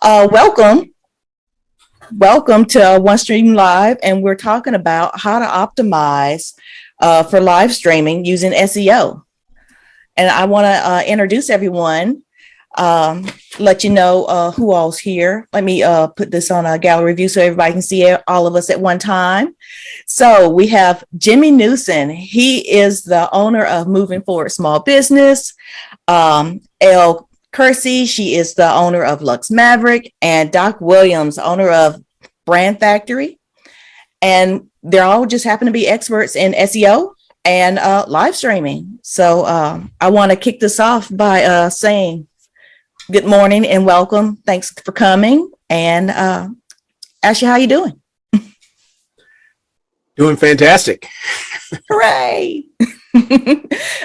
Welcome. Welcome to OneStream Live, and we're talking about how to optimize for live streaming using SEO. And I want to introduce everyone, let you know who all's here. Let me put this on a gallery view so everybody can see all of us at one time. So we have Jimmy Newson. He is the owner of Moving Forward Small Business. Elle Kersey, she is the owner of Lux Maverick, and Doc Williams, owner of Brand Factory. And they're all just happen to be experts in SEO and live streaming. So I want to kick this off by saying good morning and welcome. Thanks for coming, and ask you how you doing. Doing fantastic. Hooray.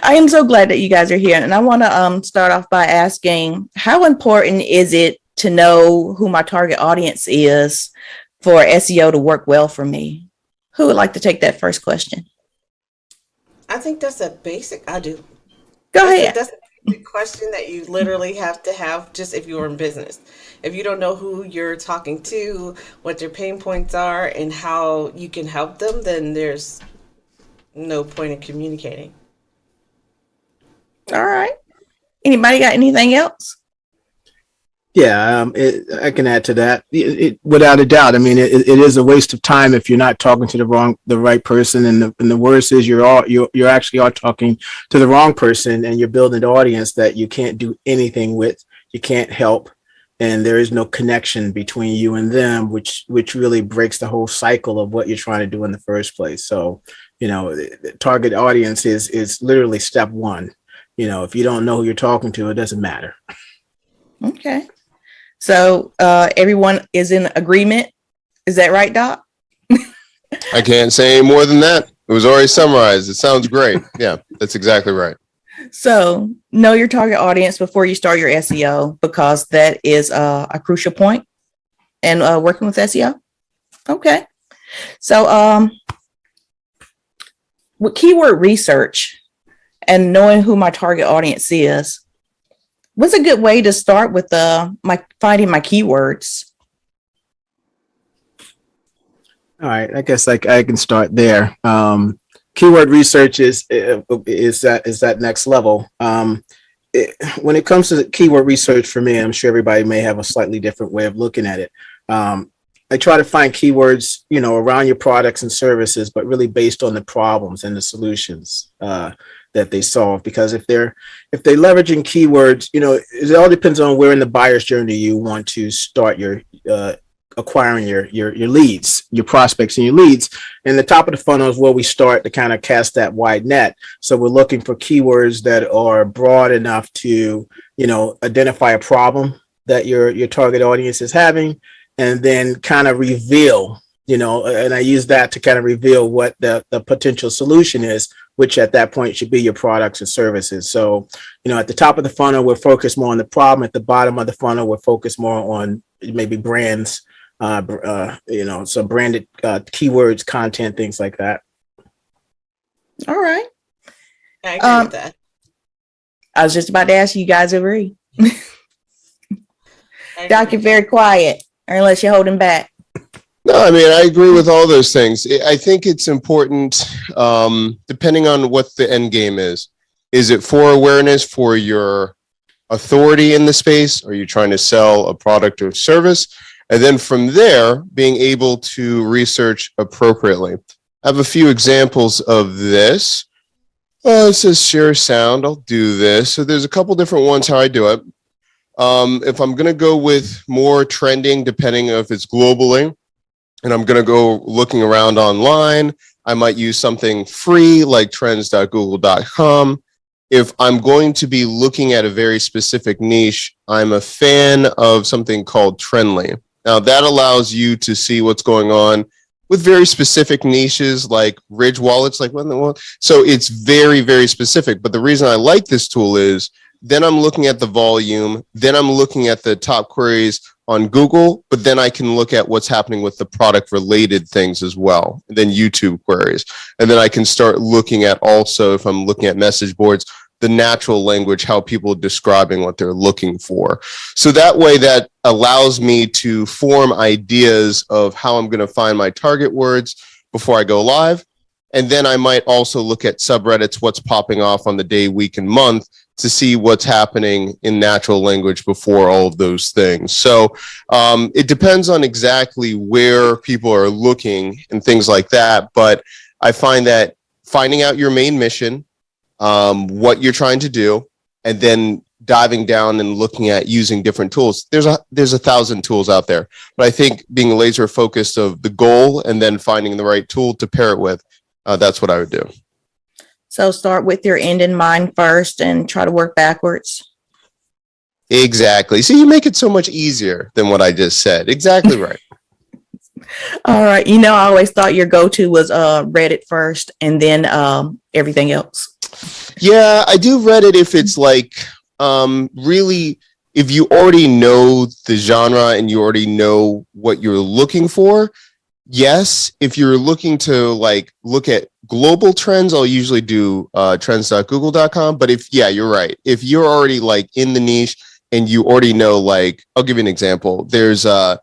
I am so glad that you guys are here. And I want to start off by asking, how important is it to know who my target audience is for SEO to work well for me? Who would like to take that first question? I think that's a basic. I do. Go ahead. That's a basic question that you literally have to have just if you're in business. If you don't know who you're talking to, what their pain points are, and how you can help them, then there's no point in communicating. All right. Anybody got anything else? Yeah, I can add to that. Without a doubt. I mean, it is a waste of time if you're not talking to the right person. And the worst is you're actually are talking to the wrong person, and you're building an audience that you can't do anything with. You can't help, and there is no connection between you and them, which really breaks the whole cycle of what you're trying to do in the first place. So, the target audience is literally step one. If you don't know who you're talking to, it doesn't matter. Okay. So everyone is in agreement. Is that right, Doc? I can't say any more than that. It was already summarized. It sounds great. Yeah, that's exactly right. So know your target audience before you start your SEO, because that is a crucial point in working with SEO. Okay. So with keyword research and knowing who my target audience is, what's a good way to start with finding my keywords? All right, I guess I can start there. Keyword research is that next level. When it comes to keyword research for me, I'm sure everybody may have a slightly different way of looking at it. I try to find keywords, around your products and services, but really based on the problems and the solutions that they solve. Because if they're leveraging keywords, it all depends on where in the buyer's journey you want to start your acquiring your leads, your prospects and your leads. And the top of the funnel is where we start to kind of cast that wide net. So we're looking for keywords that are broad enough to, identify a problem that your target audience is having, and then kind of reveal, and I use that to kind of reveal what the potential solution is, which at that point should be your products or services. So, at the top of the funnel, we're focused more on the problem. At the bottom of the funnel, we're focused more on maybe brands, some branded keywords, content, things like that. All right. I agree with that. I was just about to ask you guys agree. Doc, you're very quiet, or unless you're holding back. No, I mean, I agree with all those things. I think it's important, depending on what the end game is. Is it for awareness, for your authority in the space? Are you trying to sell a product or service? And then from there, being able to research appropriately. I have a few examples of this. It says share sound. I'll do this. So there's a couple different ones how I do it. If I'm going to go with more trending, depending if it's globally, and I'm going to go looking around online, I might use something free like trends.google.com. If I'm going to be looking at a very specific niche, I'm a fan of something called Trendly. Now that allows you to see what's going on with very specific niches like Ridge wallets, so it's very, very specific. But the reason I like this tool is then I'm looking at the volume, then I'm looking at the top queries on Google, but then I can look at what's happening with the product related things as well, and then YouTube queries. And then I can start looking at also, if I'm looking at message boards, the natural language, how people are describing what they're looking for. So that way that allows me to form ideas of how I'm going to find my target words before I go live. And then I might also look at subreddits, what's popping off on the day, week, and month to see what's happening in natural language before all of those things. So it depends on exactly where people are looking and things like that. But I find that finding out your main mission, what you're trying to do, and then diving down and looking at using different tools. There's 1,000 tools out there, but I think being laser focused of the goal and then finding the right tool to pair it with, that's what I would do. So start with your end in mind first and try to work backwards. Exactly. So you make it so much easier than what I just said. Exactly right. All right. You know, I always thought your go-to was Reddit first and then everything else. Yeah, I do Reddit if it's like really, if you already know the genre and you already know what you're looking for. Yes, if you're looking to like look at global trends, I'll usually do trends.google.com. But you're right. If you're already like in the niche and you already know, like, I'll give you an example. There's a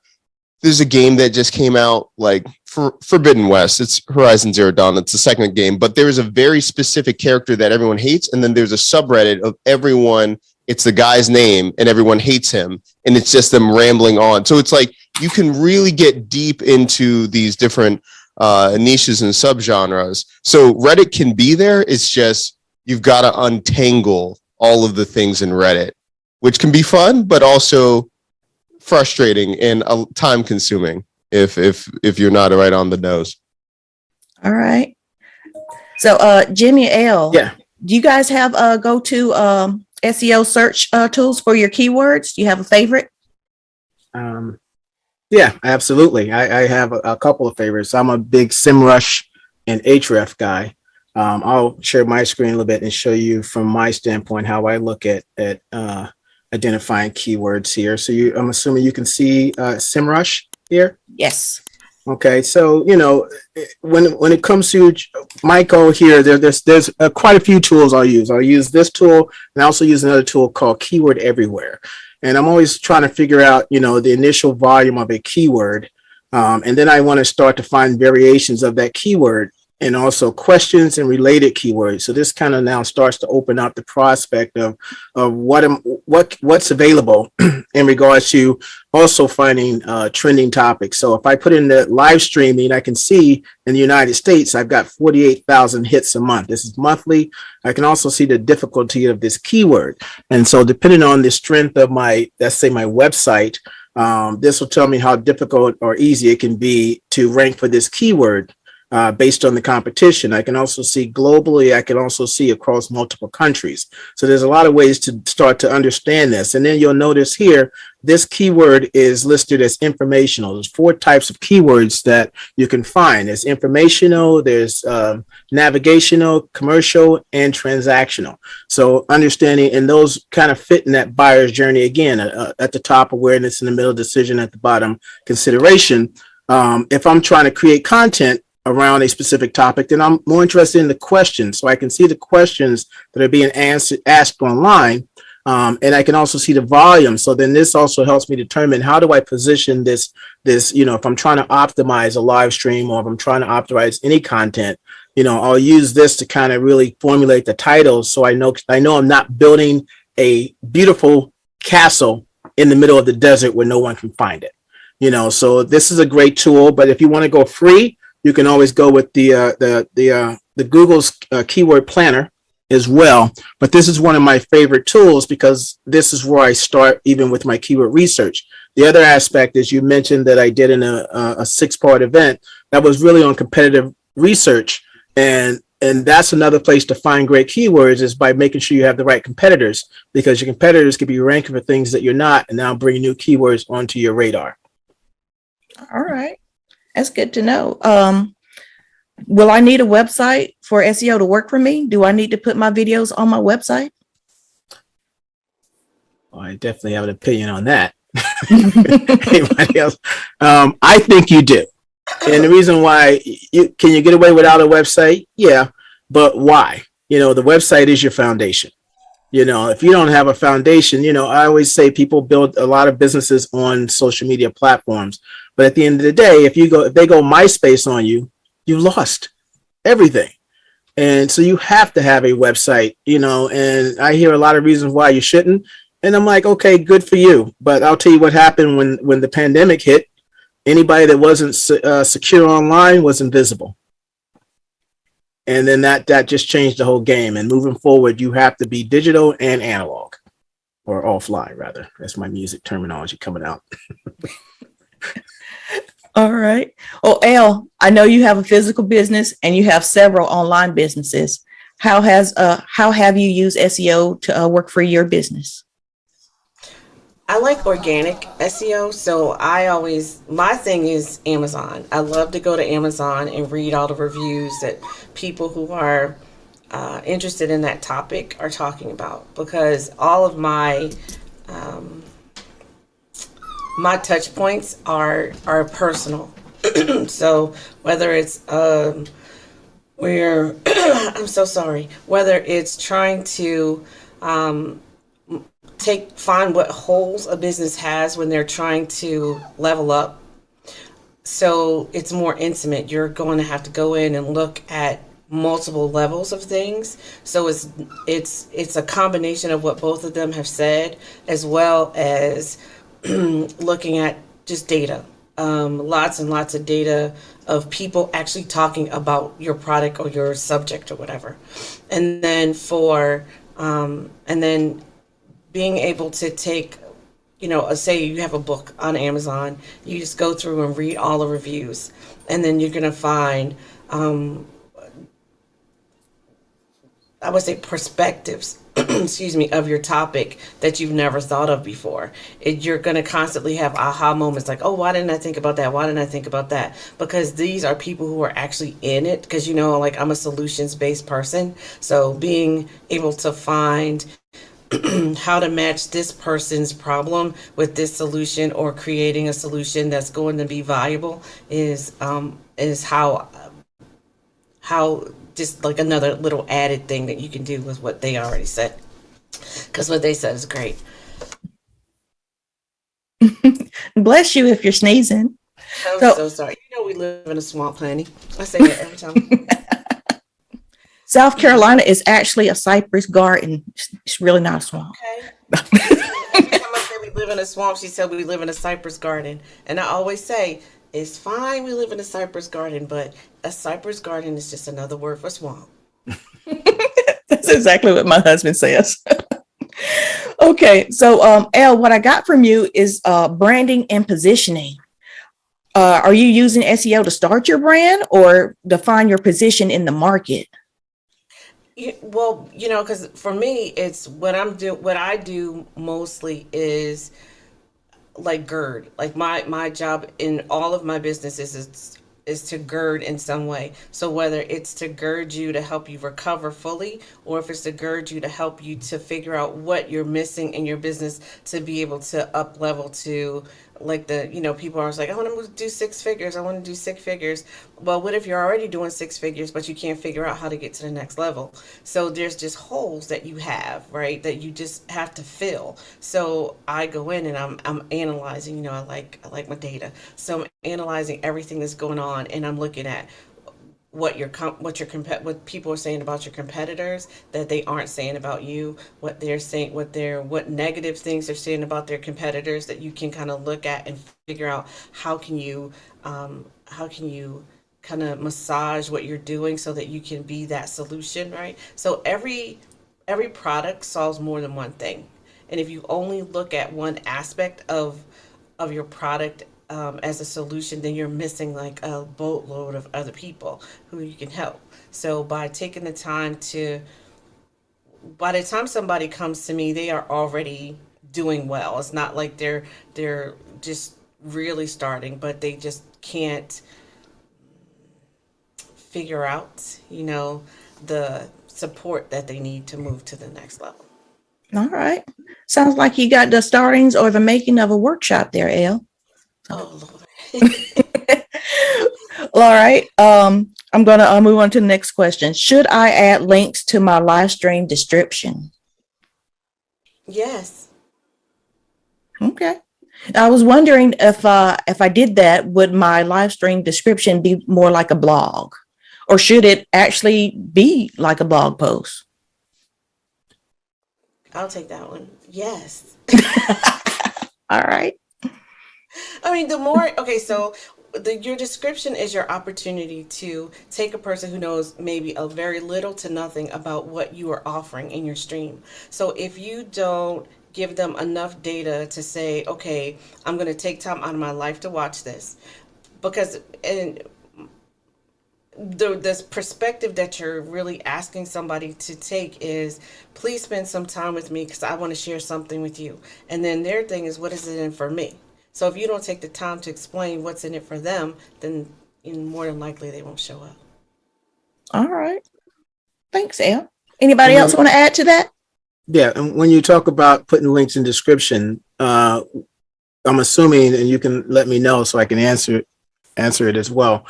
game that just came out, like for Forbidden West. It's Horizon Zero Dawn. It's the second game, but there is a very specific character that everyone hates. And then there's a subreddit of everyone. It's the guy's name and everyone hates him. And it's just them rambling on. So it's like, you can really get deep into these different niches and subgenres. So Reddit can be there. It's just, you've got to untangle all of the things in Reddit, which can be fun, but also frustrating and time consuming if you're not right on the nose. All right. So Jimmy L. Yeah. Do you guys have go-to SEO search tools for your keywords? Do you have a favorite? Yeah, absolutely. I have a couple of favorites. I'm a big SEMrush and Ahrefs guy. I'll share my screen a little bit and show you from my standpoint how I look at identifying keywords here. So I'm assuming you can see SEMrush here. Yes. Okay, so when it comes to my goal here, there's quite a few tools I'll use. I'll use this tool and I also use another tool called Keyword Everywhere. And I'm always trying to figure out, the initial volume of a keyword. And then I want to start to find variations of that keyword and also questions and related keywords. So this kind of now starts to open up the prospect of what's available in regards to also finding trending topics. So if I put in the live streaming, I can see in the United States, I've got 48,000 hits a month. This is monthly. I can also see the difficulty of this keyword. And so depending on the strength of let's say my website, this will tell me how difficult or easy it can be to rank for this keyword. Based on the competition. I can also see globally. I can also see across multiple countries. So there's a lot of ways to start to understand this. And then you'll notice here, this keyword is listed as informational. There's 4 types of keywords that you can find. There's informational, there's navigational, commercial, and transactional. So understanding, and those kind of fit in that buyer's journey again, at the top, awareness, in the middle, decision, at the bottom, consideration. If I'm trying to create content around a specific topic, then I'm more interested in the questions. So I can see the questions that are being asked online, and I can also see the volume. So then this also helps me determine how do I position this, if I'm trying to optimize a live stream or if I'm trying to optimize any content, I'll use this to kind of really formulate the titles. So I know I'm not building a beautiful castle in the middle of the desert where no one can find it. So this is a great tool, but if you want to go free, you can always go with the Google's keyword planner as well. But this is one of my favorite tools because this is where I start even with my keyword research. The other aspect is you mentioned that I did in a 6-part event that was really on competitive research. And that's another place to find great keywords is by making sure you have the right competitors, because your competitors could be ranking for things that you're not, and now bring new keywords onto your radar. All right. That's good to know. Will I need a website for SEO to work for me? Do I need to put my videos on my website? Well, I definitely have an opinion on that. Anybody else? I think you do. And the reason why, can you get away without a website? Yeah, but why? The website is your foundation. If you don't have a foundation, I always say people build a lot of businesses on social media platforms. But at the end of the day, if they go MySpace on you, you've lost everything. And so you have to have a website, and I hear a lot of reasons why you shouldn't. And I'm like, okay, good for you. But I'll tell you what happened when the pandemic hit. Anybody that wasn't secure online was invisible. And then that just changed the whole game. And moving forward, you have to be digital and analog, or offline, rather. That's my music terminology coming out. All right. Oh, Elle, I know you have a physical business and you have several online businesses. How have you used SEO to work for your business? I like organic SEO, so my thing is Amazon. I love to go to Amazon and read all the reviews that people who are interested in that topic are talking about, because all of my my touch points are personal. So whether it's where I'm so sorry, whether it's trying to find what holes a business has when they're trying to level up. So it's more intimate. You're going to have to go in and look at multiple levels of things. So it's a combination of what both of them have said, as well as looking at just data. Lots and lots of data of people actually talking about your product or your subject or whatever. And then being able to take, say you have a book on Amazon, you just go through and read all the reviews, and then you're going to find, I would say, perspectives, excuse me, of your topic that you've never thought of before. You're going to constantly have aha moments like, oh, why didn't I think about that? Why didn't I think about that? Because these are people who are actually in it. Because, like, I'm a solutions-based person. So being able to find how to match this person's problem with this solution, or creating a solution that's going to be viable, is how just like another little added thing that you can do with what they already said, because what they said is great. Bless you if you're sneezing. I'm so sorry. We live in a swamp, honey. I say that every time. South Carolina is actually a cypress garden. It's really not a swamp. Okay. Every time I say we live in a swamp, she said we live in a cypress garden. And I always say, it's fine we live in a cypress garden, but a cypress garden is just another word for swamp. That's exactly what my husband says. Okay, so Elle, what I got from you is branding and positioning. Are you using SEO to start your brand or define your position in the market? Well, because for me, it's what I do mostly is like gird. Like my job in all of my businesses is to gird in some way. So whether it's to gird you to help you recover fully, or if it's to gird you to help you to figure out what you're missing in your business to be able to up level to, like, people are like, I want to do 6 figures. I want to do 6 figures. Well, what if you're already doing 6 figures, but you can't figure out how to get to the next level? So there's just holes that you have, right, that you just have to fill. So I go in and I'm analyzing, I like my data. So I'm analyzing everything that's going on, and I'm looking at what people are saying about your competitors that they aren't saying about you, what they're saying, what negative things they're saying about their competitors, that you can kind of look at and figure out how can you kind of massage what you're doing so that you can be that solution, right? So every product solves more than one thing, and if you only look at one aspect of your product as a solution, then you're missing like a boatload of other people who you can help. So by taking the time by the time somebody comes to me, they are already doing well. It's not like they're just really starting, but they just can't figure out, the support that they need to move to the next level. All right. Sounds like you got the startings or the making of a workshop there, Elle. Oh, Lord. All right. I'm going to move on to the next question. Should I add links to my live stream description? Yes. Okay. I was wondering if I did that, would my live stream description be more like a blog, or should it actually be like a blog post? I'll take that one. Yes. All right. I mean, the more, okay, so your description is your opportunity to take a person who knows maybe a very little to nothing about what you are offering in your stream. So if you don't give them enough data to say, okay, I'm going to take time out of my life to watch this, because and this perspective that you're really asking somebody to take is, please spend some time with me because I want to share something with you. And then their thing is, what is it in for me? So if you don't take the time to explain what's in it for them, then more than likely they won't show up. All right. Thanks, Al. Anybody And else want to add to that? Yeah, and when you talk about putting links in description, I'm assuming, and you can let me know so I can answer it as well.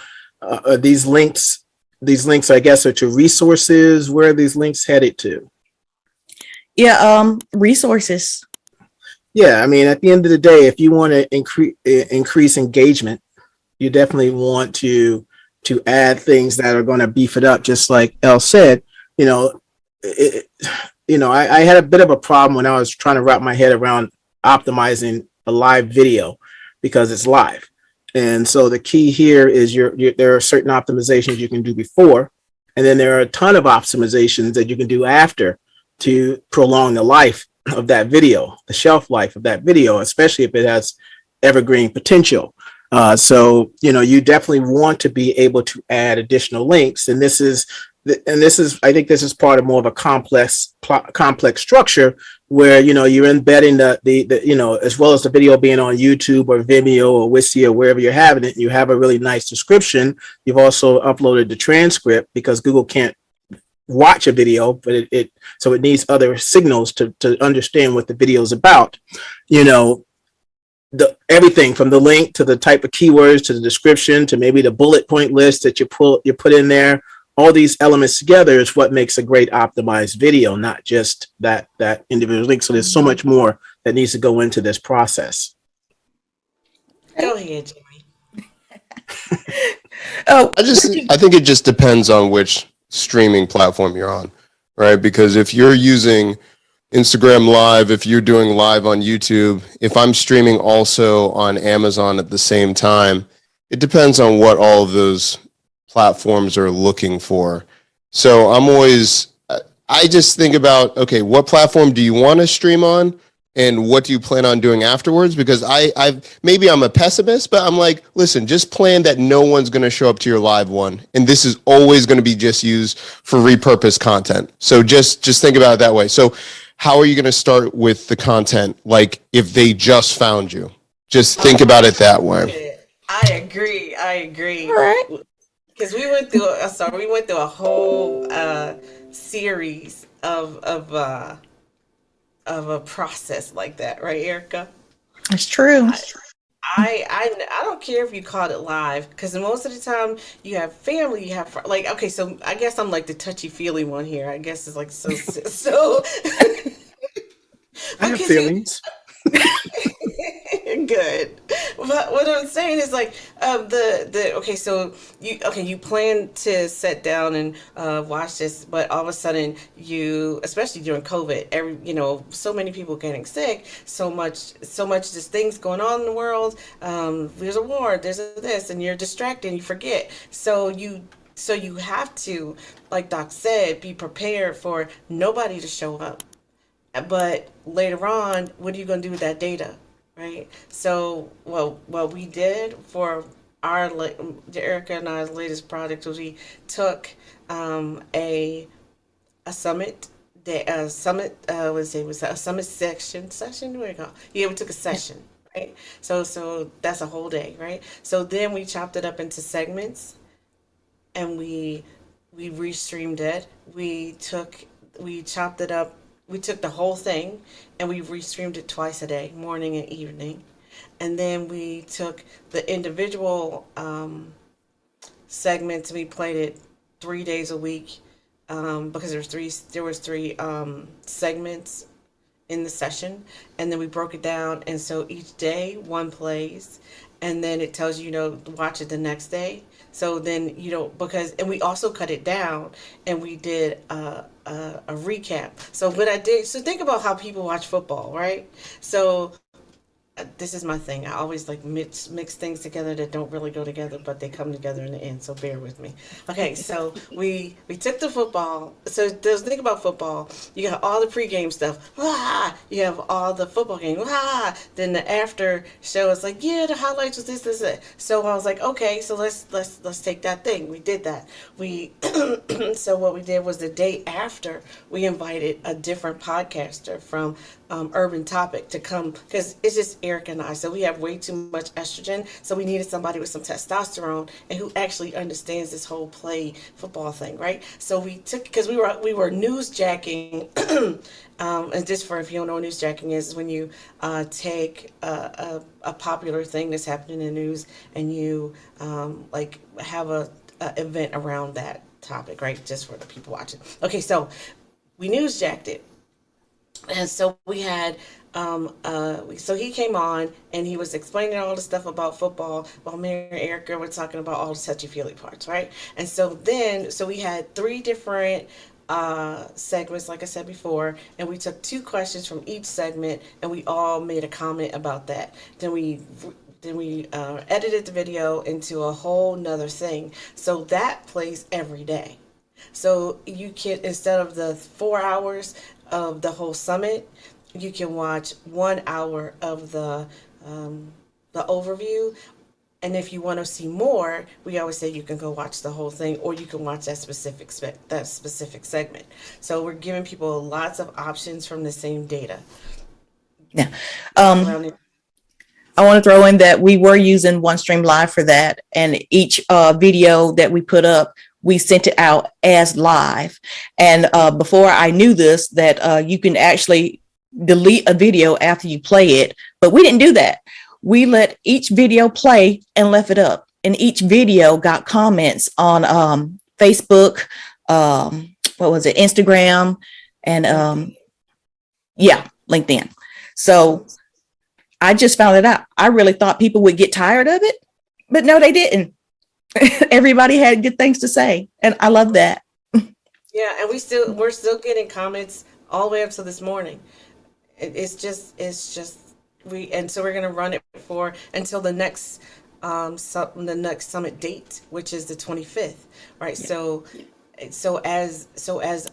These links, I guess, are to resources. Where are these links headed to? Yeah, resources. Yeah, I mean, at the end of the day, if you want to increase engagement, you definitely want to add things that are going to beef it up. Just like Elle said, you know, I had a bit of a problem when I was trying to wrap my head around optimizing a live video because it's live. And so the key here is there are certain optimizations you can do before, and then there are a ton of optimizations that you can do after to prolong the life of that video, the shelf life of that video, especially if it has evergreen potential. So, you definitely want to be able to add additional links. And I think this is part of more of a complex structure where, you're embedding the as well as the video being on YouTube or Vimeo or Wistia or wherever you're having it, you have a really nice description. You've also uploaded the transcript because Google can't watch a video, but so it needs other signals to understand what the video is about. Everything from the link to the type of keywords to the description to maybe the bullet point list that you put in there. All these elements together is what makes a great optimized video, not just that individual link. So there's so much more that needs to go into this process. Go ahead, Jimmy. Oh, I think it just depends on which streaming platform you're on, right? Because if you're using Instagram Live, if you're doing live on YouTube, if I'm streaming also on Amazon at the same time, it depends on what all of those platforms are looking for. So I just think about, okay, what platform do you want to stream on? And what do you plan on doing afterwards? Because maybe I'm a pessimist, but I'm like, listen, just plan that no one's going to show up to your live one. And this is always going to be just used for repurposed content. So just think about it that way. So how are you going to start with the content? Like if they just found you, just think about it that way. I agree. all right. Because we went through a whole series of a process like that, right, Erica? It's true. I don't care if you called it live, because most of the time you have family, you have okay. So I guess I'm like the touchy feely one here. I guess it's like so. I have feelings. Good. But what I'm saying is like okay, so you plan to sit down and watch this, but all of a sudden especially during COVID, so many people getting sick, so much just things going on in the world. There's a war, there's this, and you're distracted and you forget. So you have to, like Doc said, be prepared for nobody to show up. But later on, what are you going to do with that data, right? So, what we did for Erica and I's latest project was we took a summit. Was a summit session? What do you call it? Yeah, we took a session, right? So that's a whole day, right? So then we chopped it up into segments, and we restreamed it. We chopped it up. We took the whole thing and we restreamed it twice a day, morning and evening. And then we took the individual segments and we played it 3 days a week because there was three segments in the session, and then we broke it down. And so each day one plays, and then it tells you, watch it the next day. So then because, and we also cut it down, and we did a recap. So what I did, so think about how people watch football, right? So this is my thing. I always like mix things together that don't really go together, but they come together in the end. So bear with me. Okay, so we took the football. So there's think about football. You got all the pregame stuff. Ah, you have all the football game. Ah, then the after show is like, yeah, the highlights was this, that. So I was like, okay, so let's take that thing. We did that. We so what we did was the day after we invited a different podcaster from Urban Topic to come, because it's just Eric and I. So we have way too much estrogen. So we needed somebody with some testosterone and who actually understands this whole play football thing, right? So we took, because we were newsjacking, and just for if you don't know what newsjacking is when you take a popular thing that's happening in the news and you like have a event around that topic, right? Just for the people watching. Okay, so we newsjacked it. And so we had, so he came on and he was explaining all the stuff about football while me and Erica were talking about all the touchy-feely parts, right? And so we had 3 different segments, like I said before, and we took 2 questions from each segment and we all made a comment about that. Then we edited the video into a whole nother thing. So that plays every day. So you can, instead of the 4 hours of the whole summit, you can watch 1 hour of the overview. And if you want to see more, we always say you can go watch the whole thing, or you can watch that specific segment. So we're giving people lots of options from the same data. Yeah. I want to throw in that we were using OneStream Live for that, and each video that we put up, we sent it out as live. And before I knew this, that you can actually delete a video after you play it, but we didn't do that. We let each video play and left it up. And each video got comments on Facebook, Instagram, and LinkedIn. So I just found it out. I really thought people would get tired of it, but no, they didn't. Everybody had good things to say, and I love that. Yeah, and we're still getting comments all the way up to this morning. It's just so we're gonna run it for until the next summit date, which is the 25th, right? Yeah. So as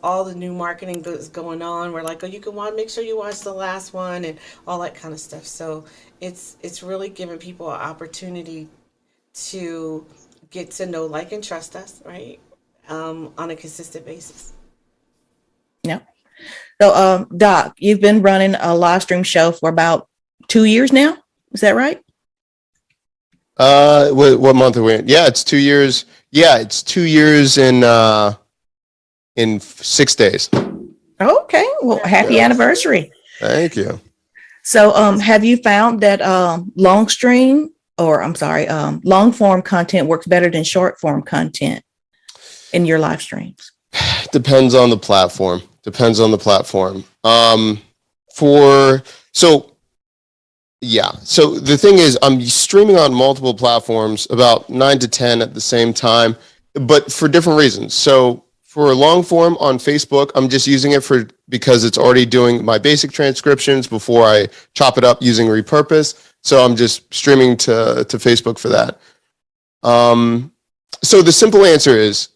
all the new marketing is going on, we're like, oh, you can make sure you watch the last one and all that kind of stuff. So it's really giving people an opportunity to get to know, like, and trust us, right? On a consistent basis. Yeah. So, Doc, you've been running a live stream show for about 2 years now. Is that right? What month are we in? Yeah, it's 2 years. Yeah, it's 2 years in 6 days. Okay. Well, happy anniversary. Thank you. So, have you found that long form content works better than short form content in your live streams? Depends on the platform. So the thing is, I'm streaming on multiple platforms, about 9 to 10 at the same time, but for different reasons. So for Longform on Facebook, I'm just using it because it's already doing my basic transcriptions before I chop it up using Repurpose. So I'm just streaming to Facebook for that. So the simple answer is,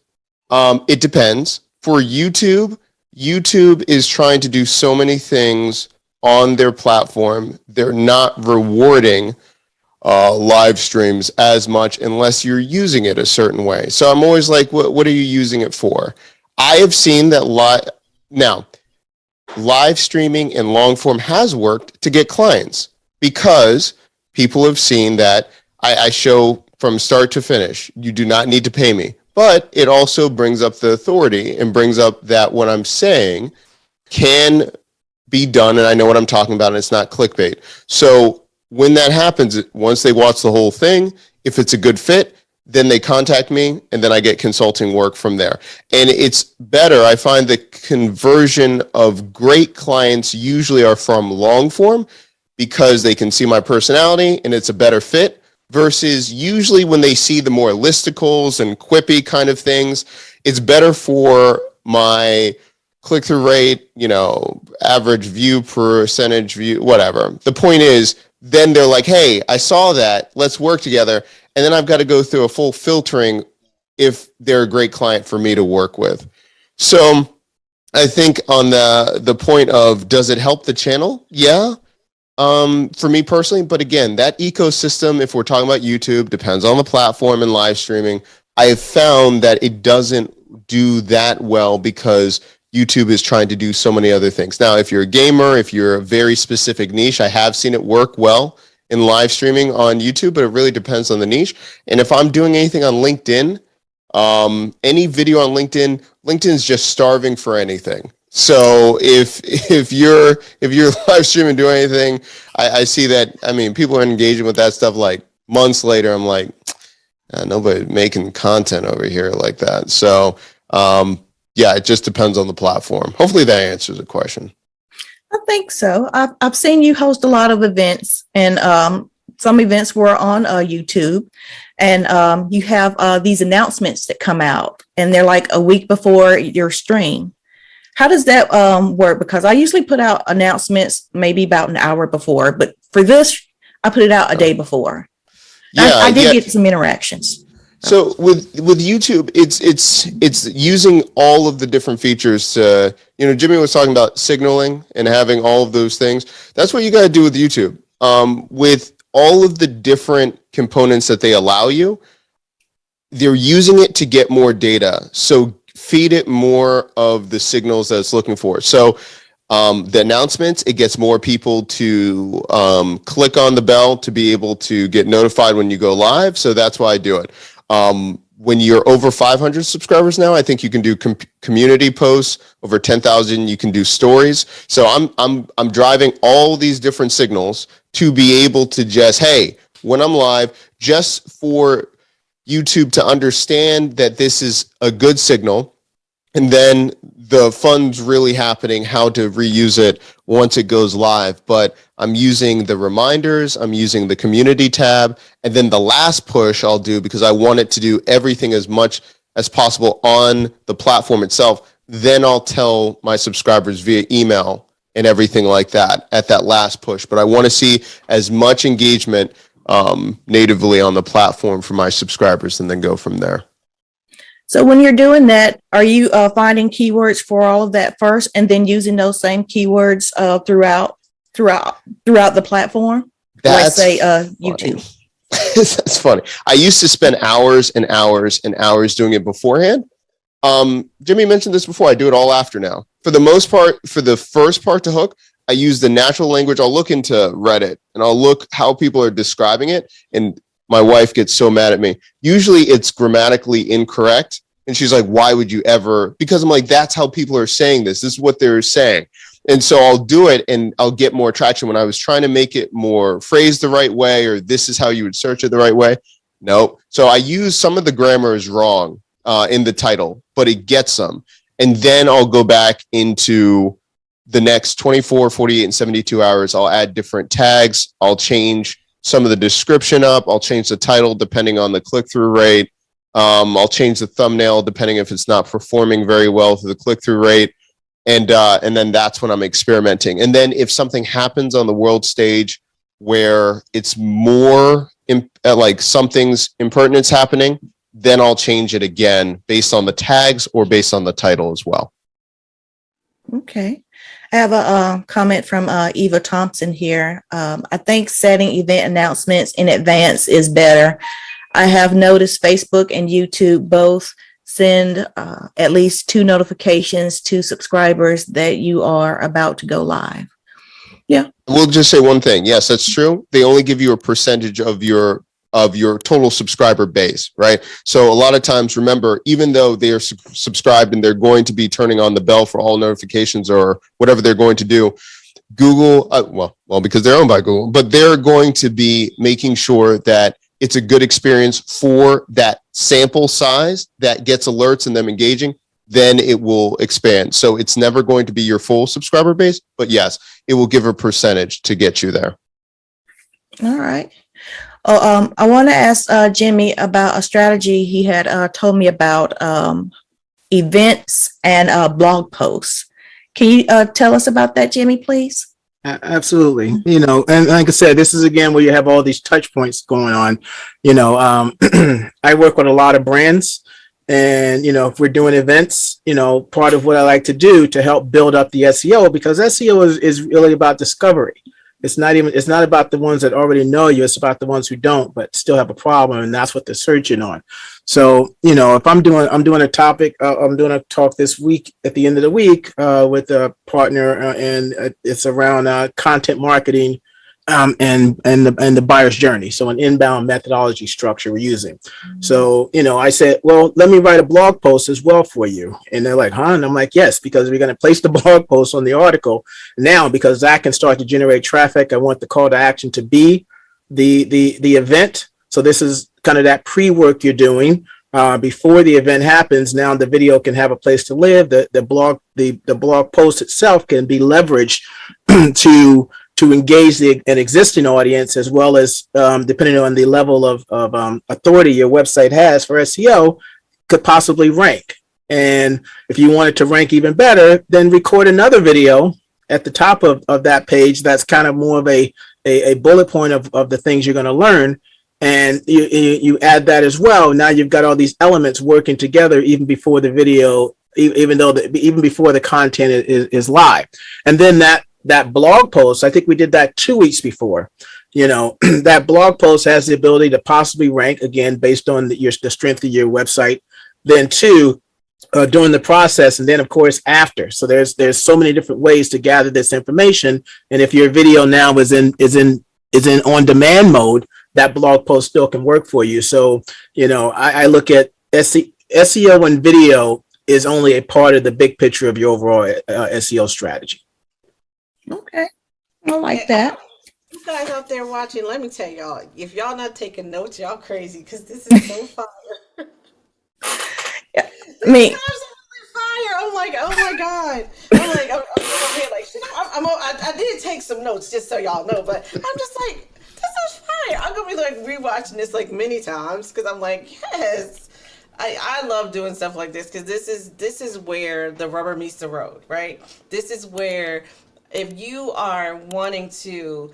it depends. For YouTube is trying to do so many things on their platform. They're not rewarding live streams as much unless you're using it a certain way. So I'm always like, what are you using it for? I have seen that live streaming in long form has worked to get clients, because people have seen that I show from start to finish. You do not need to pay me. But it also brings up the authority and brings up that what I'm saying can be done, and I know what I'm talking about, and it's not clickbait. So when that happens, once they watch the whole thing, if it's a good fit, then they contact me, and then I get consulting work from there. And it's better. I find the conversion of great clients usually are from Longform because they can see my personality and it's a better fit, versus usually when they see the more listicles and quippy kind of things, it's better for my click-through rate, average view, percentage view, whatever. The point is, then they're like, hey, I saw that, let's work together. And then I've got to go through a full filtering if they're a great client for me to work with. So I think on the point of, does it help the channel? Yeah, for me personally. But again, that ecosystem, if we're talking about YouTube, depends on the platform and live streaming. I have found that it doesn't do that well because YouTube is trying to do so many other things. Now, if you're a gamer, if you're a very specific niche, I have seen it work well in live streaming on YouTube, but it really depends on the niche. And if I'm doing anything on LinkedIn, any video on LinkedIn, LinkedIn's just starving for anything. So if you're live streaming, doing anything, I see that. I mean, people are engaging with that stuff like months later. I'm like, nobody's making content over here like that. So yeah, it just depends on the platform. Hopefully that answers the question. I think so. I've seen you host a lot of events, and some events were on YouTube, and you have these announcements that come out, and they're like a week before your stream. How does that work? Because I usually put out announcements maybe about an hour before, but for this, I put it out a day before. Yeah, I did get some interactions. So with YouTube, it's using all of the different features. Jimmy was talking about signaling and having all of those things. That's what you got to do with YouTube. With all of the different components that they allow you, they're using it to get more data. So feed it more of the signals that it's looking for. So the announcements, it gets more people to click on the bell to be able to get notified when you go live. So that's why I do it. When you're over 500 subscribers now, I think you can do community posts. Over 10,000, you can do stories. So I'm driving all these different signals to be able to just, hey, when I'm live, just for YouTube to understand that this is a good signal, and then the fun's really happening, how to reuse it once it goes live. But I'm using the reminders, I'm using the community tab, and then the last push I'll do, because I want it to do everything as much as possible on the platform itself. Then I'll tell my subscribers via email and everything like that at that last push. But I want to see as much engagement natively on the platform for my subscribers, and then go from there. So when you're doing that, are you finding keywords for all of that first, and then using those same keywords throughout the platform? That's like say YouTube. That's funny. I used to spend hours and hours and hours doing it beforehand. Jimmy mentioned this before. I do it all after now. For the most part, for the first part to hook, I use the natural language. I'll look into Reddit and I'll look how people are describing it. And my wife gets so mad at me. Usually it's grammatically incorrect. And she's like, why would you ever? Because I'm like, that's how people are saying this. This is what they're saying. And so I'll do it and I'll get more traction. When I was trying to make it more phrased the right way, or this is how you would search it the right way. Nope. So I use some of the grammar is wrong in the title, but it gets them. And then I'll go back into the next 24, 48, and 72 hours. I'll add different tags. I'll change some of the description up. I'll change the title depending on the click-through rate. I'll change the thumbnail depending if it's not performing very well to the click-through rate. And then that's when I'm experimenting. And then if something happens on the world stage where it's more like something's impertinence happening, then I'll change it again based on the tags or based on the title as well. Okay. I have a comment from Eva Thompson here. I think setting event announcements in advance is better. I have noticed Facebook and YouTube both send at least 2 notifications to subscribers that you are about to go live. Yeah. We'll just say one thing. Yes, that's true. They only give you a percentage of your total subscriber base, right? So a lot of times, remember, even though they are subscribed and they're going to be turning on the bell for all notifications or whatever they're going to do, Google, well, because they're owned by Google, but they're going to be making sure that it's a good experience for that sample size that gets alerts and them engaging, then it will expand. So it's never going to be your full subscriber base, but yes, it will give a percentage to get you there. All right. Oh, I want to ask Jimmy about a strategy he had told me about events and blog posts. Can you tell us about that, Jimmy, please? Absolutely. And like I said, this is again where you have all these touch points going on. I work with a lot of brands, and if we're doing events, part of what I like to do to help build up the SEO, because SEO is really about discovery. It's not about the ones that already know you. It's about the ones who don't, but still have a problem, and that's what they're searching on. So, if I'm doing a topic, I'm doing a talk this week at the end of the week with a partner, and it's around content marketing and the buyer's journey. So an inbound methodology structure we're using. So, I said, well, let me write a blog post as well for you. And they're like, huh? And I'm like, yes, because we're going to place the blog post on the article now, because that can start to generate traffic. I want the call to action to be the event. So this is kind of that pre-work you're doing before the event happens. Now the video can have a place to live. The blog post itself can be leveraged to engage an existing audience, as well as depending on the level of authority your website has for SEO, could possibly rank. And if you want it to rank even better, then record another video at the top of that page that's kind of more of a bullet point of the things you're going to learn. And you add that as well. Now you've got all these elements working together even before the video, even before the content is live. And then that blog post, I think we did that 2 weeks before. That blog post has the ability to possibly rank, again, based on the strength of your website. Then two, during the process, and then of course after. So there's so many different ways to gather this information. And if your video now is in on demand mode, that blog post still can work for you. So I look at SEO and video is only a part of the big picture of your overall SEO strategy. Okay, I like that. You guys out there watching, let me tell y'all, if y'all not taking notes, y'all crazy, because this is so fire. Yeah, me. Absolutely fire. I'm like, oh my God. I'm like, I'm over here like, I did take some notes just so y'all know, but I'm just like, this is fire. I'm gonna be like rewatching this like many times, because I'm like, yes. I love doing stuff like this, because this is where the rubber meets the road, right? This is where, if you are wanting to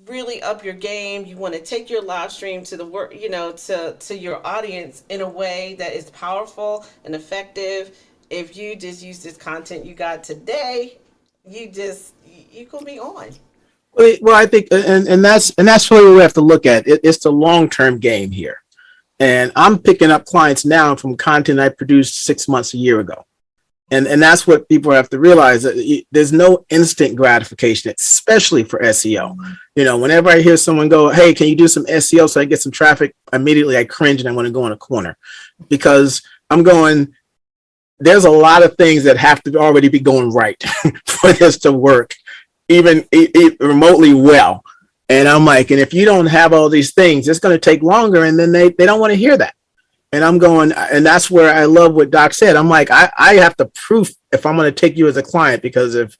really up your game, you want to take your live stream to the work, to your audience in a way that is powerful and effective. If you just use this content you got today, you can be on. Well, I think, and that's really what we have to look at. It's the long-term game here. And I'm picking up clients now from content I produced 6 months, a year ago. And that's what people have to realize. That there's no instant gratification, especially for SEO. Whenever I hear someone go, hey, can you do some SEO so I get some traffic? Immediately I cringe and I want to go in a corner, because I'm going, there's a lot of things that have to already be going right for this to work, even remotely well. And I'm like, and if you don't have all these things, it's going to take longer. And then they don't want to hear that. And I'm going, and that's where I love what Doc said. I'm like, I have to proof if I'm going to take you as a client, because if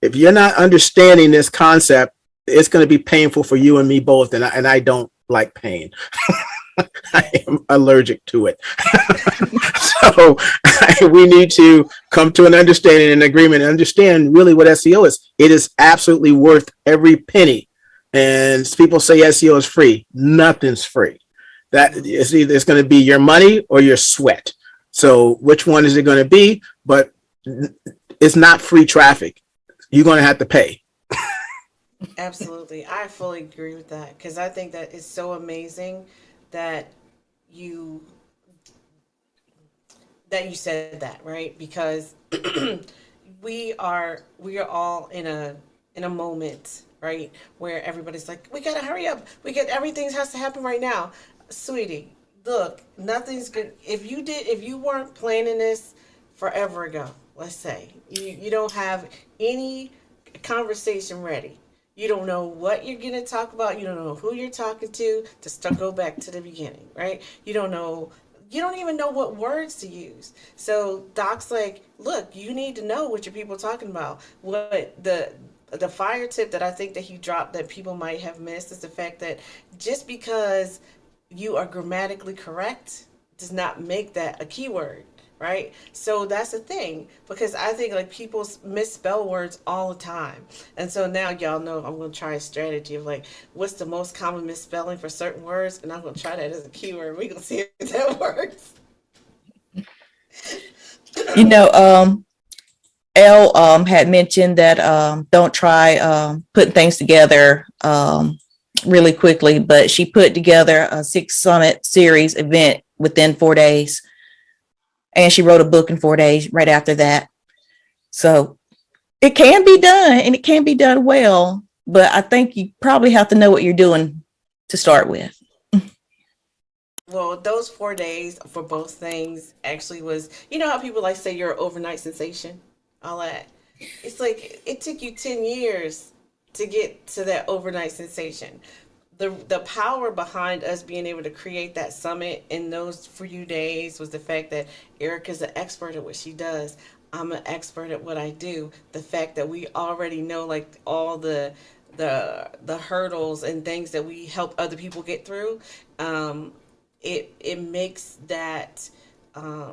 you're not understanding this concept, it's going to be painful for you and me both. And I don't like pain. I am allergic to it. So we need to come to an understanding and agreement and understand really what SEO is. It is absolutely worth every penny. And people say SEO is free. Nothing's free. That is either it's going to be your money or your sweat. So which one is it going to be? But it's not free traffic. You're going to have to pay. Absolutely. I fully agree with that, because I think that it's so amazing that you said that, right? Because we are all in a moment, right, where everybody's like, we gotta hurry up. Everything has to happen right now. Sweetie, look, nothing's good. If you weren't planning this forever ago, let's say, you don't have any conversation ready. You don't know what you're going to talk about. You don't know who you're talking to. Go back to the beginning, right? You don't even know what words to use. So Doc's like, look, you need to know what your people are talking about. What the fire tip that I think that he dropped that people might have missed is the fact that just because you are grammatically correct does not make that a keyword, right? So that's the thing, because I think like people misspell words all the time. And so now y'all know I'm going to try a strategy of like, what's the most common misspelling for certain words? And I'm going to try that as a keyword. We're going to see if that works. You know, Elle had mentioned that don't try putting things together really quickly, but she put together a 6 summit series event within 4 days. And she wrote a book in 4 days right after that. So it can be done, and it can be done well, but I think you probably have to know what you're doing to start with. Well, those 4 days for both things actually was, you know how people like say you're an overnight sensation? All that. It's like it took you 10 years to get to that overnight sensation. The power behind us being able to create that summit in those few days was the fact that Erica's an expert at what she does. I'm an expert at what I do. The fact that we already know like all the hurdles and things that we help other people get through, it makes that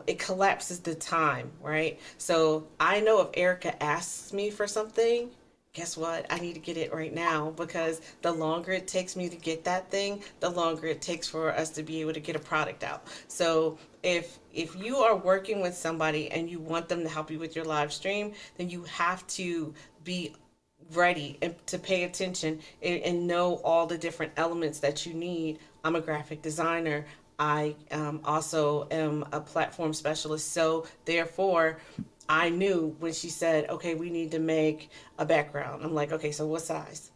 it collapses the time, right? So I know if Erica asks me for something, guess what? I need to get it right now, because the longer it takes me to get that thing, the longer it takes for us to be able to get a product out. So if you are working with somebody and you want them to help you with your live stream, then you have to be ready and to pay attention and know all the different elements that you need. I'm a graphic designer. I also am a platform specialist. So therefore, I knew when she said, okay, we need to make a background. I'm like, okay, so what size?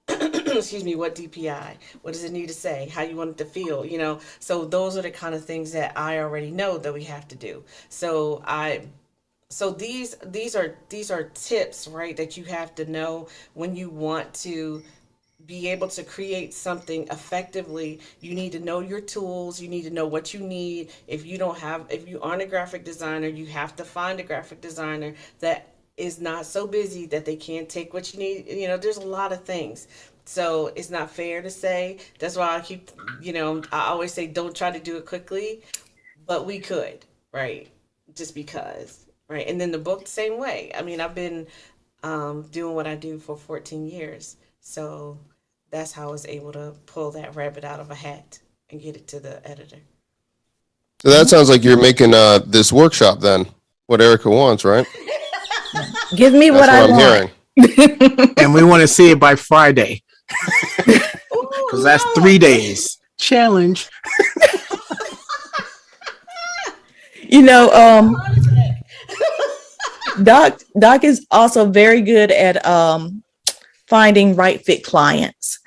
Excuse me, what DPI? What does it need to say? How you want it to feel? You know, so those are the kind of things that I already know that we have to do. So these are tips, right, that you have to know when you want to be able to create something effectively. You need to know your tools. You need to know what you need. If you aren't a graphic designer, you have to find a graphic designer that is not so busy that they can't take what you need. You know, there's a lot of things. So it's not fair to say. That's why I always say don't try to do it quickly, but we could, right? Just because, right? And then the book, the same way. I mean, I've been doing what I do for 14 years. So that's how I was able to pull that rabbit out of a hat and get it to the editor. So that sounds like you're making this workshop then, what Erica wants, right? Give me That's what I I'm want. hearing. And we want to see it by Friday, Ooh, because that's no. 3 days. Challenge. You know, Doc is also very good at finding right fit clients.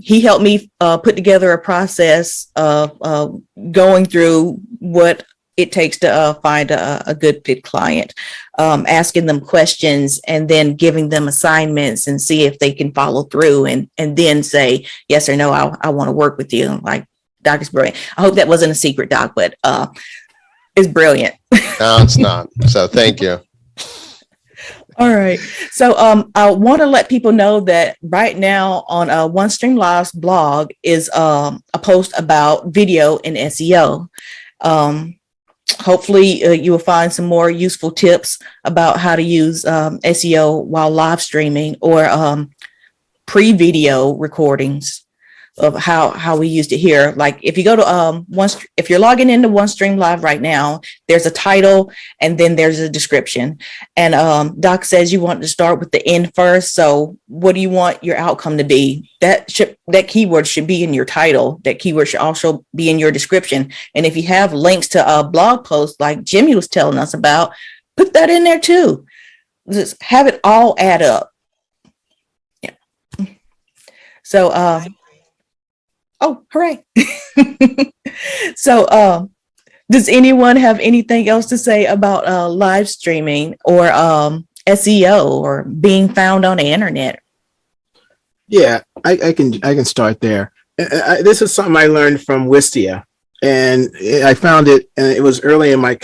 He helped me put together a process of going through what it takes to find a good fit client, asking them questions and then giving them assignments and see if they can follow through and then say yes or no, I want to work with you. Like, Doc is brilliant. I hope that wasn't a secret, Doc, but it's brilliant. No, it's not. So thank you. All right. So I want to let people know that right now on OneStream Live's blog is a post about video and SEO. Hopefully you will find some more useful tips about how to use SEO while live streaming or pre-video recordings of how we used it here. Like if you go to if you're logging into OneStream Live right now, there's a title and then there's a description. And Doc says you want to start with the end first. So what do you want your outcome to be? That keyword should be in your title. That keyword should also be in your description. And if you have links to blog posts like Jimmy was telling us about, put that in there too. Just have it all add up. Yeah. So oh, hooray. So does anyone have anything else to say about live streaming or SEO or being found on the internet? Yeah, I can start there. This is something I learned from Wistia, and I found it, and it was early in my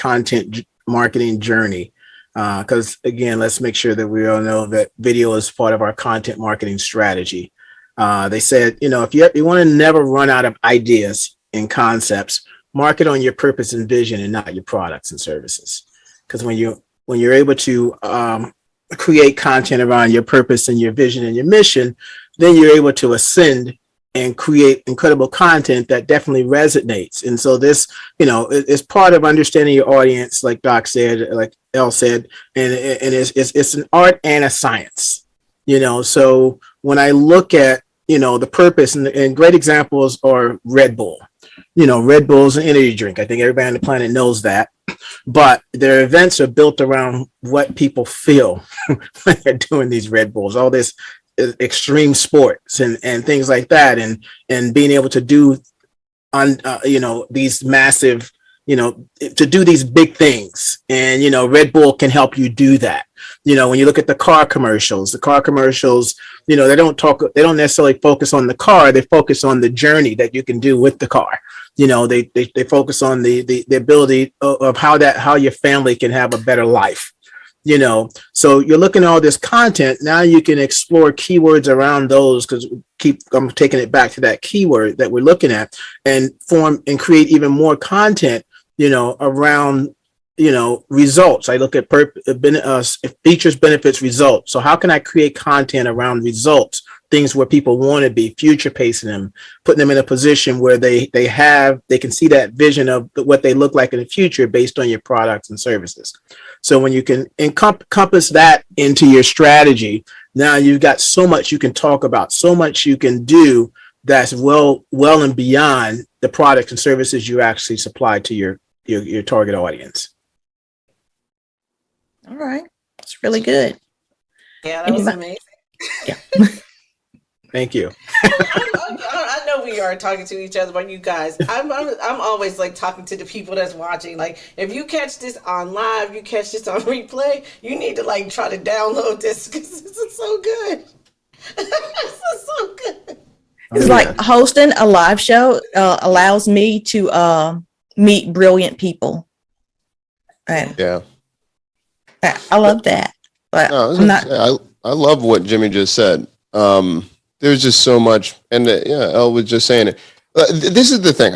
marketing journey. Because again, let's make sure that we all know that video is part of our content marketing strategy. They said, if you want to never run out of ideas and concepts, market on your purpose and vision, and not your products and services. Because when you're able to create content around your purpose and your vision and your mission, then you're able to ascend and create incredible content that definitely resonates. And so this, is part of understanding your audience, like Doc said, like Elle said, and it's an art and a science. So when I look at, the purpose, and great examples are Red Bull. Red Bull's an energy drink. I think everybody on the planet knows that. But their events are built around what people feel when they're doing these Red Bulls, all this extreme sports and things like that, and being able to do these massive, to do these big things. And Red Bull can help you do that. When you look at the car commercials, they don't necessarily focus on the car, they focus on the journey that you can do with the car. They focus on the ability of how your family can have a better life. So you're looking at all this content. Now you can explore keywords around those, because I'm taking it back to that keyword that we're looking at, and form and create even more content, around, results. I look at features, benefits, results. So how can I create content around results, things where people want to be, future pacing them, putting them in a position where they can see that vision of what they look like in the future based on your products and services. So when you can encompass that into your strategy, now you've got so much you can talk about, so much you can do that's well and beyond the products and services you actually supply to your target audience. All right. It's really good. Yeah, that was amazing. Yeah. Thank you. I know we are talking to each other, but you guys, I'm always like talking to the people that's watching. Like, if you catch this on live, you catch this on replay, you need to like try to download this, because this is so good. This is so good. It's like hosting a live show allows me to meet brilliant people. And Yeah. I love that. But I love what Jimmy just said. There's just so much, and Elle was just saying it. This is the thing.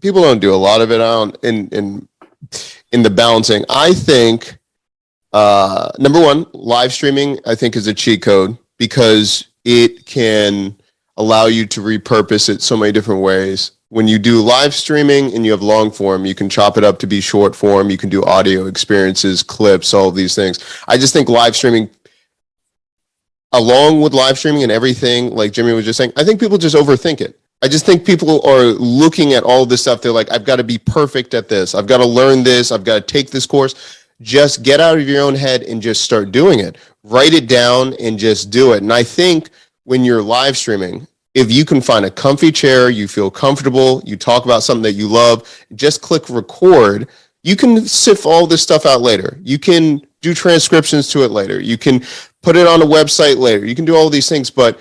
People don't do a lot of it in the balancing. I think number one, live streaming, I think, is a cheat code, because it can allow you to repurpose it so many different ways. When you do live streaming and you have long form, you can chop it up to be short form. You can do audio experiences, clips, all of these things. I just think live streaming, along with live streaming and everything, like Jimmy was just saying, I think people just overthink it. I just think people are looking at all this stuff. They're like, I've got to be perfect at this. I've got to learn this. I've got to take this course. Just get out of your own head and just start doing it. Write it down and just do it. And I think when you're live streaming, if you can find a comfy chair, you feel comfortable, you talk about something that you love, just click record. You can sift all this stuff out later. You can do transcriptions to it later. You can put it on a website later. You can do all these things. But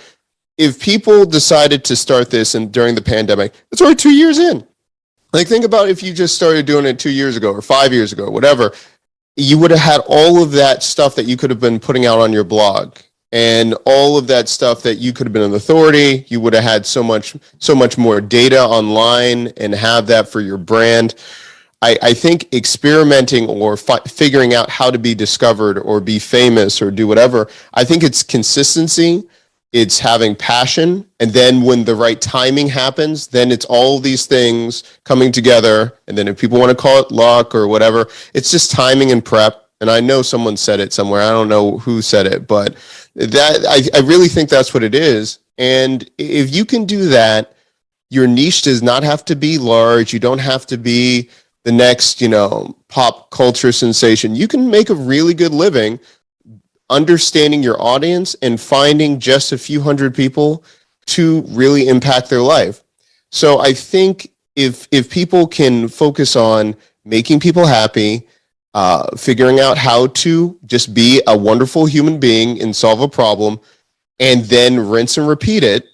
if people decided to start this and during the pandemic, it's already 2 years in. Like, think about if you just started doing it 2 years ago or 5 years ago, whatever, you would have had all of that stuff that you could have been putting out on your blog, and all of that stuff that you could have been an authority. You would have had so much more data online and have that for your brand. I think experimenting or figuring out how to be discovered or be famous or do whatever, I think it's consistency, it's having passion, and then when the right timing happens, then it's all these things coming together. And then if people want to call it luck or whatever, it's just timing and prep. And I know someone said it somewhere. I don't know who said it, but that I really think that's what it is. And if you can do that, your niche does not have to be large. You don't have to be the next, pop culture sensation. You can make a really good living understanding your audience and finding just a few hundred people to really impact their life. So I think if people can focus on making people happy, figuring out how to just be a wonderful human being and solve a problem, and then rinse and repeat it,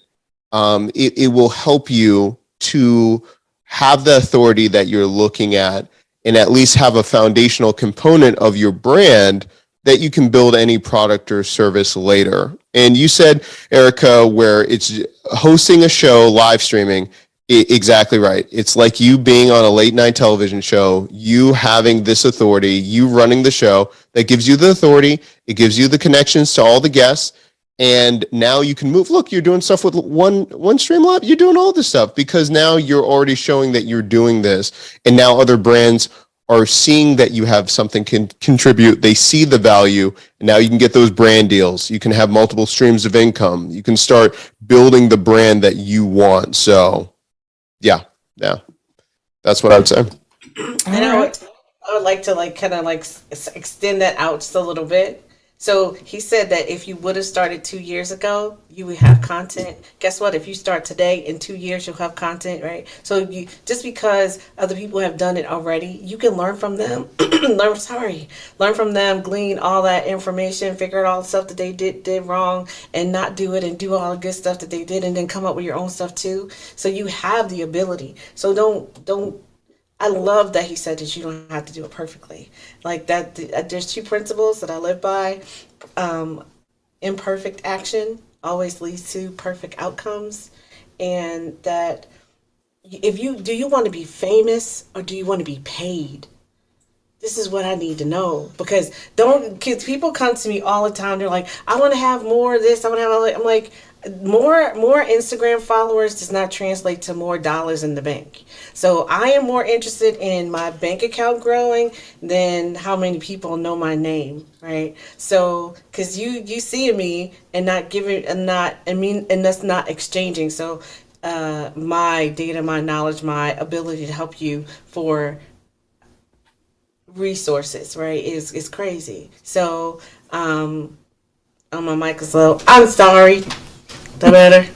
it will help you to have the authority that you're looking at, and at least have a foundational component of your brand that you can build any product or service later. And you said, Erica, where it's hosting a show, live streaming, exactly right. It's like you being on a late night television show, you having this authority, you running the show that gives you the authority. It gives you the connections to all the guests. And now you can move. Look, you're doing stuff with OneStreamers. You're doing all this stuff because now you're already showing that you're doing this. And now other brands are seeing that you have something can contribute. They see the value. And now you can get those brand deals. You can have multiple streams of income. You can start building the brand that you want. So yeah, that's what I would say. And I would like to kind of extend that out just a little bit. So he said that if you would have started 2 years ago, you would have content. Guess what? If you start today, in 2 years, you'll have content, right? So you, just because other people have done it already, you can learn from them. learn from them, glean all that information, figure out all the stuff that they did wrong, and not do it, and do all the good stuff that they did, and then come up with your own stuff too. So you have the ability. So don't. I love that he said that you don't have to do it perfectly. Like that, there's two principles that I live by. Imperfect action always leads to perfect outcomes. And that do you want to be famous or do you want to be paid? This is what I need to know, because kids, people come to me all the time. They're like, I want to have more of this. I want to have all that. I'm like, more Instagram followers does not translate to more dollars in the bank. So I am more interested in my bank account growing than how many people know my name, right? So, because you see me and not giving and that's not exchanging. So, my data, my knowledge, my ability to help you for resources, right, is crazy. So, oh, my mic is low. I'm sorry. That better?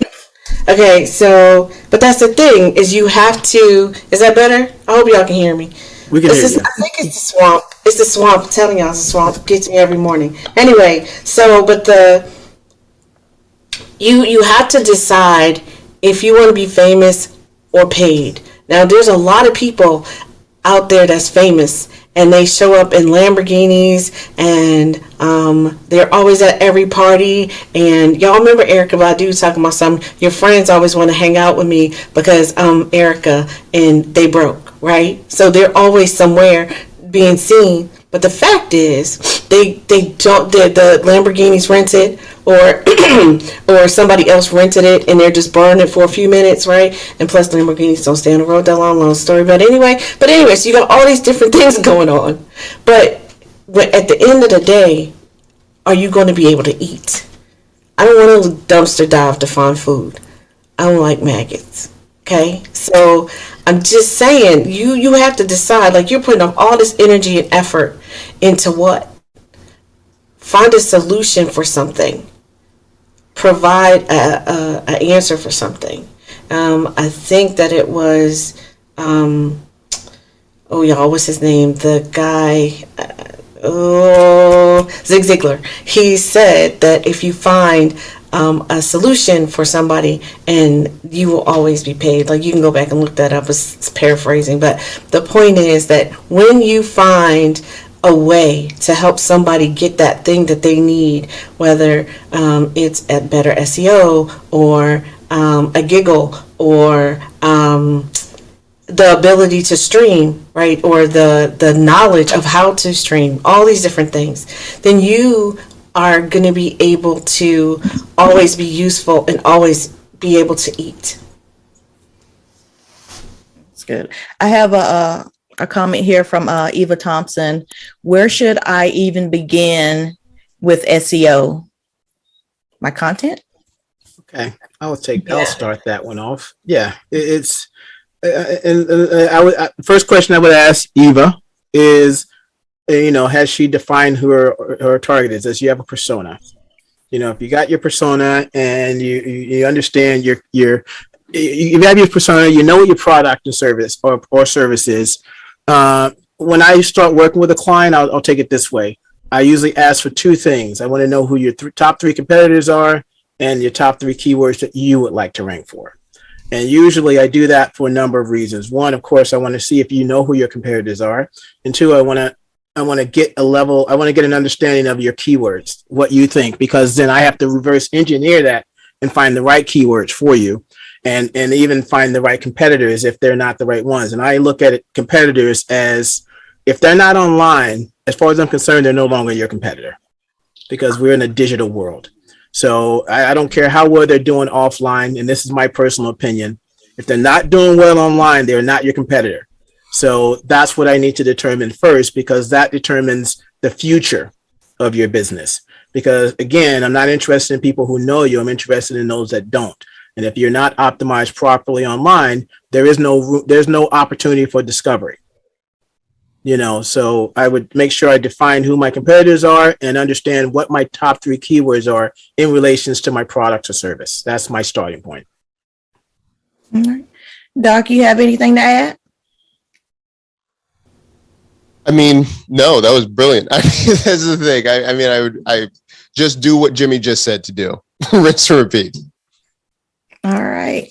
Okay, so, but that's the thing, is you have to, is that better? I hope y'all can hear me. We can hear you. I think it's the swamp. It's the swamp. I'm telling y'all, it's the swamp. It gets me every morning. Anyway, so, but you have to decide if you want to be famous or paid. Now, there's a lot of people out there that's famous, and they show up in Lamborghinis, and they're always at every party. And y'all remember Erica Badu talking about something? Your friends always want to hang out with me because I'm Erica and they broke, right? So they're always somewhere being seen. But the fact is, they don't. The Lamborghini's rented, or somebody else rented it, and they're just borrowing it for a few minutes, right? And plus, Lamborghinis don't stay on the road that long story. But anyway, so you got all these different things going on. But at the end of the day, are you going to be able to eat? I don't want to dumpster dive to find food. I don't like maggots. Okay, so I'm just saying, you have to decide. Like, you're putting up all this energy and effort into what? Find a solution for something. Provide a answer for something. I think that it was, what's his name? The guy, Zig Ziglar. He said that if you find a solution for somebody, and you will always be paid. Like, you can go back and look that up. It's paraphrasing, but the point is that when you find a way to help somebody get that thing that they need, whether it's a better SEO or a giggle or the ability to stream, right, or the knowledge of how to stream, all these different things, then you are going to be able to always be useful and always be able to eat. That's good. I have a comment here from Eva Thompson. Where should I even begin with SEO? My content? Okay, I'll start that one off. Yeah, it's first question I would ask Eva is, has she defined who her target is? Does she have a persona? If you got your persona and you understand you have your persona, you know what your product and service or service is. When I start working with a client, I'll take it this way. I usually ask for two things. I want to know who your top three competitors are, and your top 3 keywords that you would like to rank for. And usually I do that for a number of reasons. One, of course, I want to see if you know who your competitors are. And 2, I want to get an understanding of your keywords, what you think, because then I have to reverse engineer that and find the right keywords for you, and even find the right competitors if they're not the right ones. And I look at competitors as, if they're not online, as far as I'm concerned, they're no longer your competitor, because we're in a digital world. So I don't care how well they're doing offline, and this is my personal opinion. If they're not doing well online, they're not your competitor. So that's what I need to determine first, because that determines the future of your business. Because again, I'm not interested in people who know you. I'm interested in those that don't. And if you're not optimized properly online, there's no opportunity for discovery. So I would make sure I define who my competitors are and understand what my top 3 keywords are in relations to my product or service. That's my starting point. All right. Doc, you have anything to add? I mean, no, that was brilliant. I mean, that's the thing. I just do what Jimmy just said to do. Rinse and repeat. All right.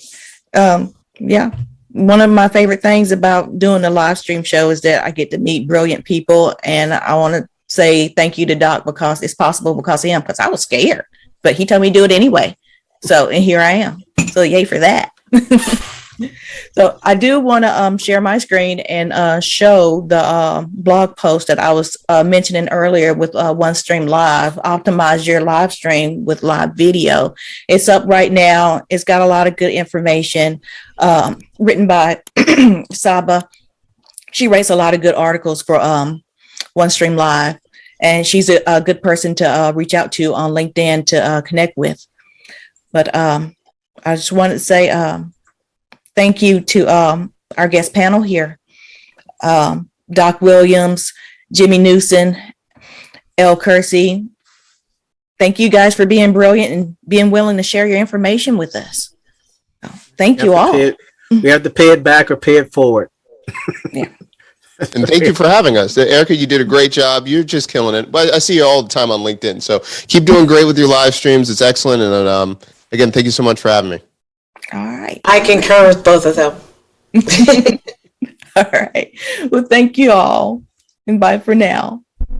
Yeah. One of my favorite things about doing the live stream show is that I get to meet brilliant people. And I want to say thank you to Doc, because it's possible because of him, because I was scared, but he told me to do it anyway. So, and here I am. So yay for that. So I do want to share my screen and show the blog post that I was mentioning earlier with OneStream Live. Optimize your live stream with live video. It's up right now. It's got a lot of good information written by Saba. She writes a lot of good articles for OneStream Live, and she's a good person to reach out to on LinkedIn to connect with. But I just wanted to say thank you to our guest panel here. Doc Williams, Jimmy Newsom, Elle Kersey. Thank you guys for being brilliant and being willing to share your information with us. So, thank you all. We have to pay it back or pay it forward. Yeah. And thank you for having us. Erica, you did a great job. You're just killing it. But I see you all the time on LinkedIn. So keep doing great with your live streams. It's excellent. And again, thank you so much for having me. All right. I concur with both of them. All right. Well, thank you all. And bye for now.